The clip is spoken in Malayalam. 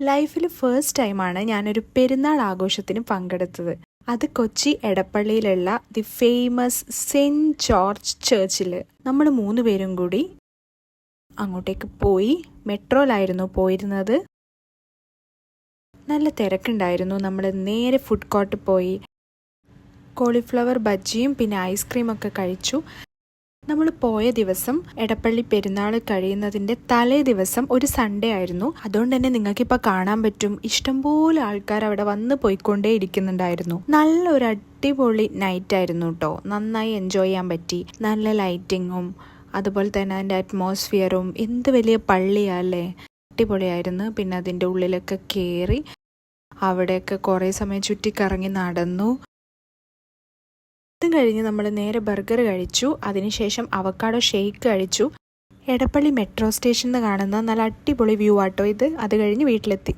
ലൈഫിൽ ഫസ്റ്റ് ടൈമാണ് ഞാനൊരു പെരുന്നാൾ ആഘോഷത്തിന് പങ്കെടുത്തത്. അത് കൊച്ചി എടപ്പള്ളിയിലുള്ള ദി ഫേമസ് സെന്റ് ജോർജ് ചർച്ചിൽ. നമ്മൾ 3 പേരും കൂടി അങ്ങോട്ടേക്ക് പോയി. മെട്രോയിലായിരുന്നു പോയിരുന്നത്. നല്ല തിരക്കുണ്ടായിരുന്നു. നമ്മൾ നേരെ ഫുഡ് കോർട്ട് പോയി കോളിഫ്ലവർ ബജ്ജിയും പിന്നെ ഐസ്ക്രീമൊക്കെ കഴിച്ചു. നമ്മൾ പോയ ദിവസം എടപ്പള്ളി പെരുന്നാൾ കഴിയുന്നതിൻ്റെ തലേ ദിവസം ഒരു സൺഡേ ആയിരുന്നു. അതുകൊണ്ട് തന്നെ നിങ്ങൾക്കിപ്പോൾ കാണാൻ പറ്റും, ഇഷ്ടംപോലെ ആൾക്കാർ അവിടെ വന്ന് പോയിക്കൊണ്ടേ ഇരിക്കുന്നുണ്ടായിരുന്നു. നല്ലൊരു അടിപൊളി നൈറ്റ് ആയിരുന്നു കേട്ടോ. നന്നായി എൻജോയ് ചെയ്യാൻ പറ്റി. നല്ല ലൈറ്റിങ്ങും അതുപോലെ തന്നെ അതിൻ്റെ അറ്റ്മോസ്ഫിയറും. എന്ത് വലിയ പള്ളിയല്ലേ, അടിപൊളിയായിരുന്നു. പിന്നെ അതിൻ്റെ ഉള്ളിലൊക്കെ കയറി അവിടെയൊക്കെ കുറേ സമയം ചുറ്റിക്കറങ്ങി നടന്നു. അതും കഴിഞ്ഞ് നമ്മൾ നേരെ ബർഗർ കഴിച്ചു. അതിനുശേഷം അവക്കാഡോ ഷേക്ക് കഴിച്ചു. എടപ്പള്ളി മെട്രോ സ്റ്റേഷനിൽ നിന്ന് കാണുന്ന നല്ല അടിപൊളി വ്യൂ ആട്ടോ ഇത്. അത് കഴിഞ്ഞ് വീട്ടിലെത്തി.